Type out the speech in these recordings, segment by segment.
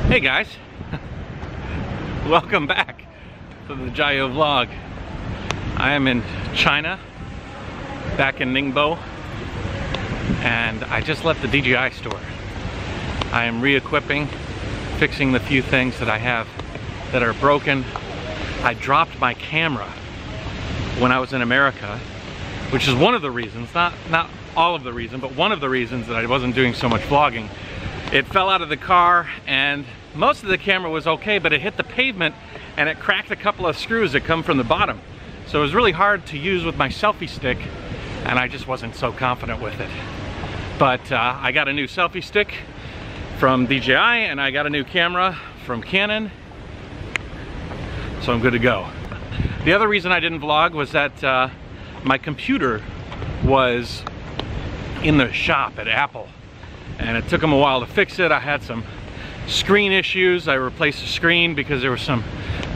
Hey guys, welcome back to the Jayoe vlog. I am in China, back in Ningbo, and I just left the DJI store. I am re-equipping, fixing the few things that I have that are broken. I dropped my camera when I was in America, which is one of the reasons, not all of the reason, but one of the reasons that I wasn't doing so much vlogging. It fell out of the car and most of the camera was okay, but it hit the pavement and it cracked a couple of screws that come from the bottom. So it was really hard to use with my selfie stick and I just wasn't so confident with it. But I got a new selfie stick from DJI and I got a new camera from Canon. So I'm good to go. The other reason I didn't vlog was that my computer was in the shop at Apple and it took them a while to fix it. I had some screen issues. I replaced the screen because there was some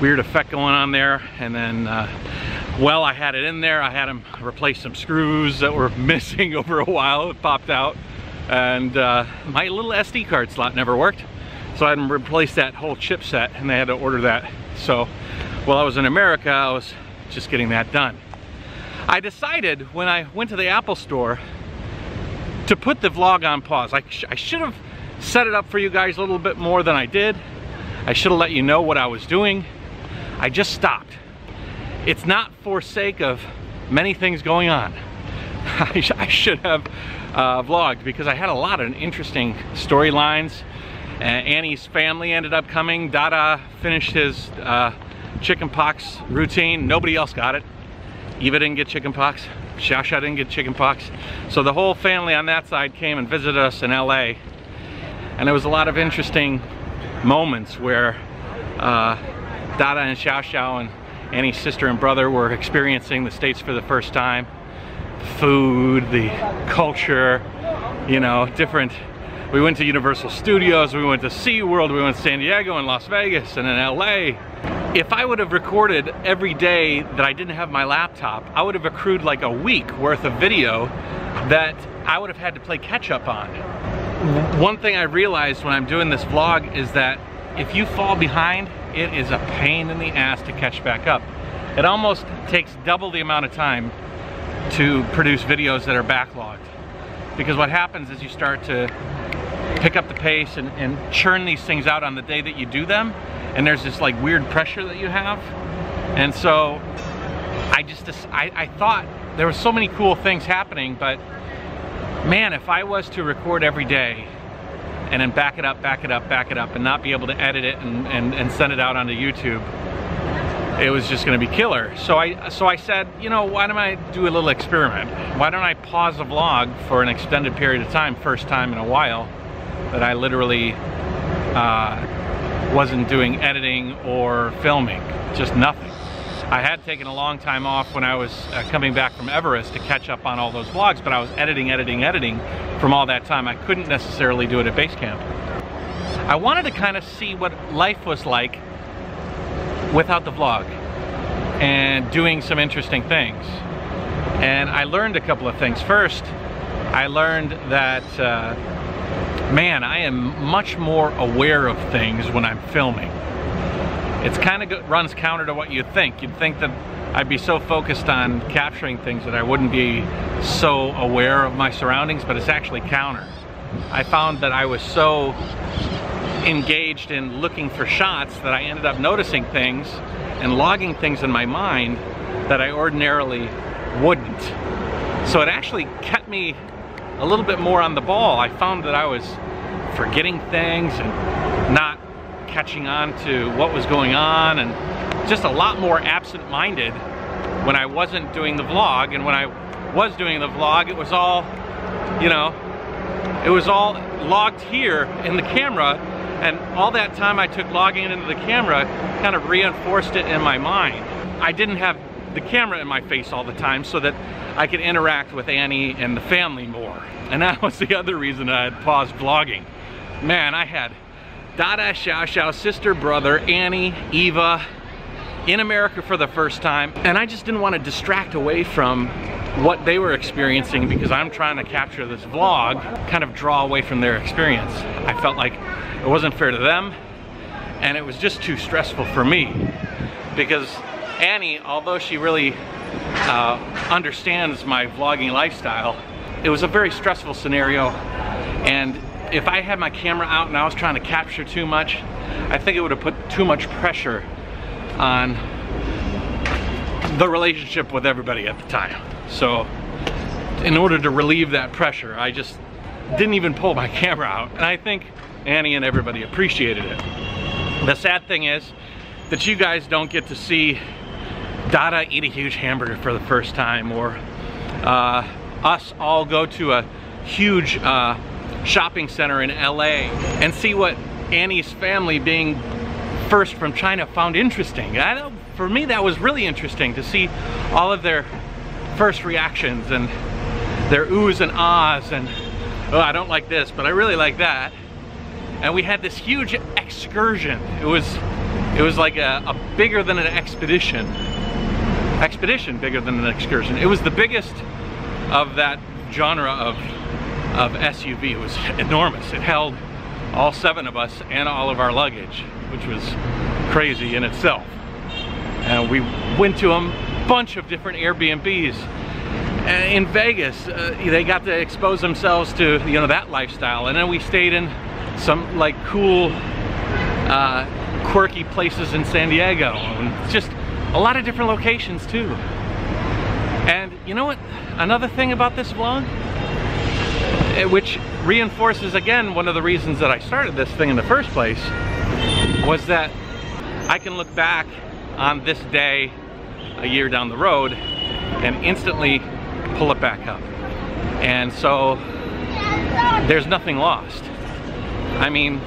weird effect going on there, and then well, I had it in there. I had them replace some screws that were missing over a while. It popped out, and my little SD card slot never worked, so I had them replace that whole chipset and they had to order that. So while I was in America, I was just getting that done. I decided when I went to the Apple store to put the vlog on pause. I should have set it up for you guys a little bit more than I did. I should have let you know what I was doing. I just stopped. It's not for sake of many things going on. I should have vlogged because I had a lot of interesting storylines. Annie's family ended up coming. Dada finished his chickenpox routine. Nobody else got it. Eva didn't get chickenpox. Xiaoxia didn't get chickenpox. So the whole family on that side came and visited us in LA. And there was a lot of interesting moments where Dada and Xiaoxia and Annie's sister and brother were experiencing the States for the first time. The food, the culture, you know, different. We went to Universal Studios, we went to SeaWorld, we went to San Diego and Las Vegas and in LA. If I would have recorded every day that I didn't have my laptop, I would have accrued like a week worth of video that I would have had to play catch up on. One thing I realized when I'm doing this vlog is that if you fall behind, it is a pain in the ass to catch back up. It almost takes double the amount of time to produce videos that are backlogged. Because what happens is you start to pick up the pace and churn these things out on the day that you do them, and there's this like weird pressure that you have. And so I thought there were so many cool things happening, but man, if I was to record every day and then back it up, and not be able to edit it and send it out onto YouTube, it was just gonna be killer. So I said, you know, why don't I do a little experiment? Why don't I pause the vlog for an extended period of time, first time in a while that I literally wasn't doing editing or filming, just nothing. I had taken a long time off when I was coming back from Everest to catch up on all those vlogs, but I was editing from all that time. I couldn't necessarily do it at base camp. I wanted to kind of see what life was like without the vlog and doing some interesting things. And I learned a couple of things. First, I learned that man, I am much more aware of things when I'm filming. It's kind of runs counter to what you'd think. You'd think that I'd be so focused on capturing things that I wouldn't be so aware of my surroundings, but it's actually counter. I found that I was so engaged in looking for shots that I ended up noticing things and logging things in my mind that I ordinarily wouldn't. So it actually kept me a little bit more on the ball. I found that I was forgetting things and not catching on to what was going on, and just a lot more absent-minded when I wasn't doing the vlog. And when I was doing the vlog, it was all, you know, it was all logged here in the camera, and all that time I took logging it into the camera kind of reinforced it in my mind. I didn't have the camera in my face all the time so that I could interact with Annie and the family more. And that was the other reason I had paused vlogging. Man, I had Dada, Xiaoxia, sister, brother, Annie, Eva in America for the first time, and I just didn't want to distract away from what they were experiencing because I'm trying to capture this vlog, kind of draw away from their experience. I felt like it wasn't fair to them, And it was just too stressful for me, because Annie, although she really understands my vlogging lifestyle, it was a very stressful scenario, and if I had my camera out and I was trying to capture too much, I think it would have put too much pressure on the relationship with everybody at the time. So in order to relieve that pressure, I just didn't even pull my camera out, and I think Annie and everybody appreciated it. The sad thing is that you guys don't get to see Dada eat a huge hamburger for the first time, or us all go to a huge shopping center in LA and see what Annie's family, being first from China, found interesting. I know for me that was really interesting to see all of their first reactions and their oohs and ahs and, oh, I don't like this, but I really like that. And we had this huge excursion. It was like a bigger than an expedition. Expedition bigger than an excursion. It was the biggest of that genre of SUV. It was enormous. It held all 7 of us and all of our luggage, which was crazy in itself. And we went to a bunch of different Airbnbs. In Vegas, they got to expose themselves to, you know, that lifestyle. And then we stayed in some like cool, quirky places in San Diego, and just a lot of different locations too. And you know what? Another thing about this vlog, which reinforces again one of the reasons that I started this thing in the first place, was that I can look back on this day a year down the road and instantly pull it back up. And so there's nothing lost. I mean,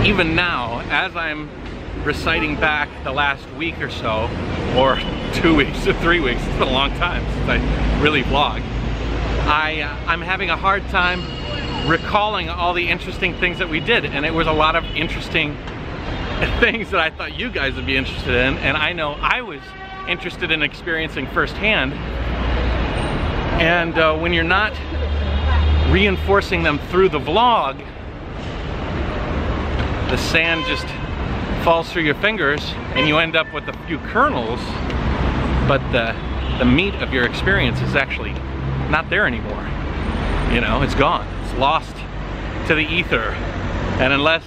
even now, as I'm reciting back the last week or so, or 2 weeks or 3 weeks, it's been a long time since I really vlogged, I'm having a hard time recalling all the interesting things that we did, and it was a lot of interesting things that I thought you guys would be interested in, and I know I was interested in experiencing firsthand. And when you're not reinforcing them through the vlog, the sand just falls through your fingers and you end up with a few kernels, but the meat of your experience is actually not there anymore. You know, it's gone. It's lost to the ether. And unless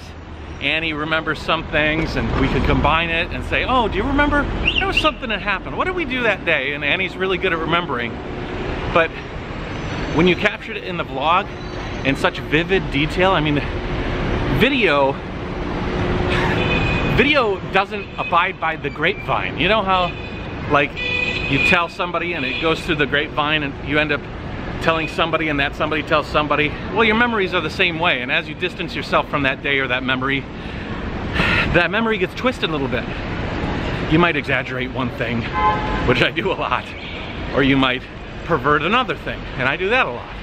Annie remembers some things and we could combine it and say, oh, do you remember? There was something that happened. What did we do that day? And Annie's really good at remembering. But when you captured it in the vlog in such vivid detail, I mean, video doesn't abide by the grapevine. You know how, like, you tell somebody and it goes through the grapevine and you end up telling somebody and that somebody tells somebody? Well, your memories are the same way, and as you distance yourself from that day or that memory gets twisted a little bit. You might exaggerate one thing, which I do a lot, or you might pervert another thing, and I do that a lot.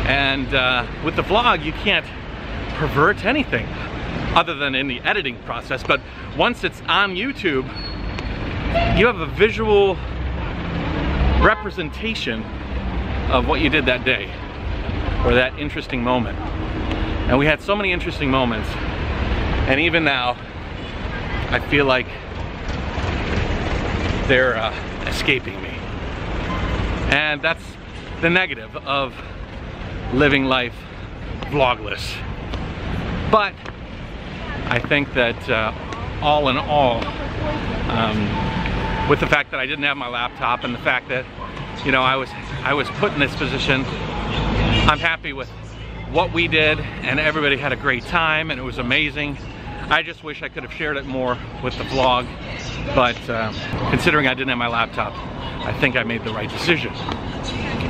And with the vlog, you can't pervert anything other than in the editing process, but once it's on YouTube, you have a visual representation of what you did that day, or that interesting moment. And we had so many interesting moments, and even now I feel like they're escaping me. And that's the negative of living life vlogless. But I think that all in all, with the fact that I didn't have my laptop and the fact that, you know, I was put in this position, I'm happy with what we did, and everybody had a great time and it was amazing. I just wish I could have shared it more with the vlog, but considering I didn't have my laptop, I think I made the right decision.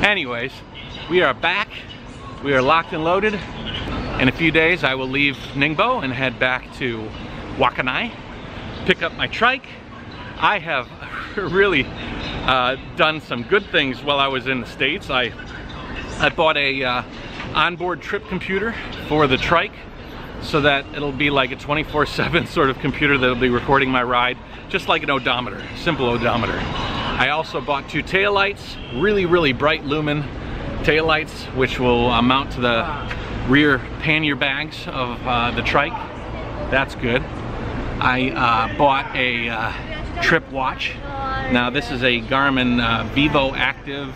Anyways, we are back. We are locked and loaded. In a few days, I will leave Ningbo and head back to Wakanai, pick up my trike. I have really done some good things while I was in the States. I bought a onboard trip computer for the trike, so that it'll be like a 24/7 sort of computer that'll be recording my ride, just like an odometer, simple odometer. I also bought 2 taillights, really bright lumen taillights, which will mount to the rear pannier bags of the trike. that's good. I bought a trip watch. Now this is a Garmin Vivo Active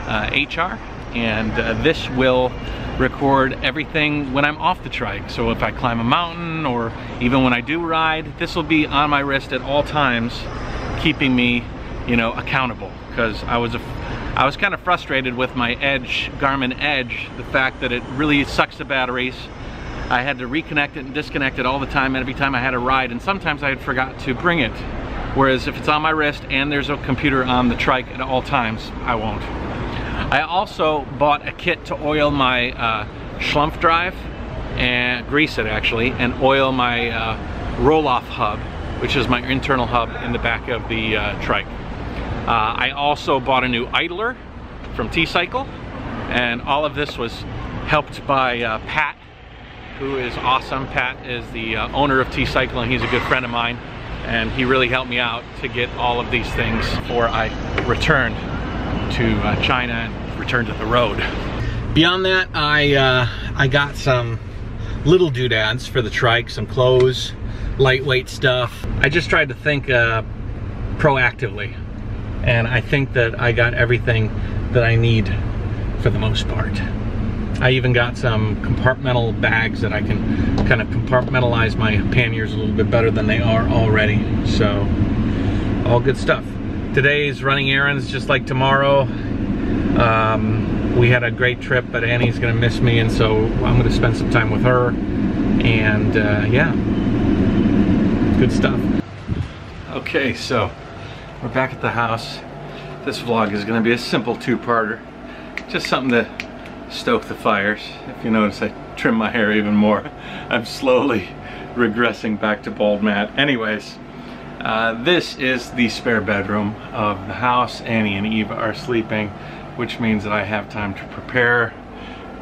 HR, and this will record everything when I'm off the trike. So if I climb a mountain or even when I do ride, this will be on my wrist at all times, keeping me, you know, accountable. Because I was kind of frustrated with my Garmin Edge, the fact that it really sucks the batteries. I had to reconnect it and disconnect it all the time, every time I had a ride, and sometimes I had forgot to bring it. Whereas if it's on my wrist and there's a computer on the trike at all times, I won't. I also bought a kit to oil my Schlumpf drive, and grease it actually, and oil my roll-off hub, which is my internal hub in the back of the trike. I also bought a new idler from T-Cycle, and all of this was helped by Pat, who is awesome. Pat is the owner of T-Cycle, and he's a good friend of mine, and he really helped me out to get all of these things before I returned to China and returned to the road. Beyond that, I got some little doodads for the trike, some clothes, lightweight stuff. I just tried to think proactively, and I think that I got everything that I need for the most part. I even got some compartmental bags that I can kind of compartmentalize my panniers a little bit better than they are already. So, all good stuff. Today's running errands just like tomorrow. We had a great trip, but Annie's gonna miss me, and so I'm gonna spend some time with her. And yeah, good stuff. Okay, so we're back at the house. This vlog is gonna be a simple two-parter. Just something to stoke the fires. If you notice, I trim my hair even more. I'm slowly regressing back to bald Matt. Anyways, this is the spare bedroom of the house. Annie and Eva are sleeping, which means that I have time to prepare.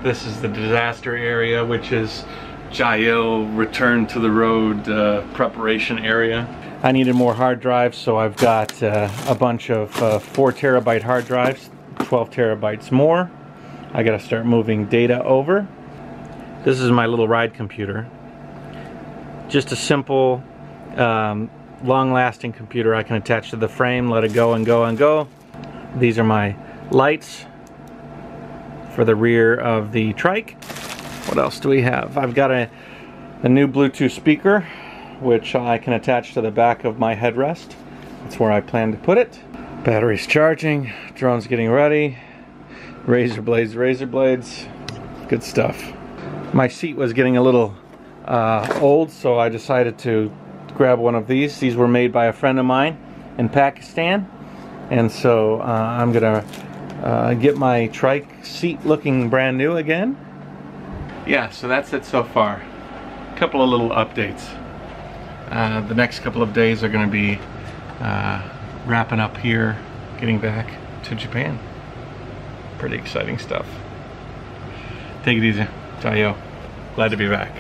This is the disaster area, which is Jayoe return to the road preparation area. I needed more hard drives, so I've got a bunch of 4 terabyte hard drives, 12 terabytes more. I gotta start moving data over. This is my little ride computer. Just a simple, long-lasting computer I can attach to the frame, let it go and go and go. These are my lights for the rear of the trike. What else do we have? I've got a new Bluetooth speaker, which I can attach to the back of my headrest. That's where I plan to put it. Battery's charging, drone's getting ready. Razor blades, good stuff. My seat was getting a little old, so I decided to grab one of these. These were made by a friend of mine in Pakistan, and so I'm gonna get my trike seat looking brand new again. Yeah, so that's it so far. A couple of little updates. The next couple of days are gonna be wrapping up here, getting back to Japan. Pretty exciting stuff. Take it easy. Jayoe. Glad to be back.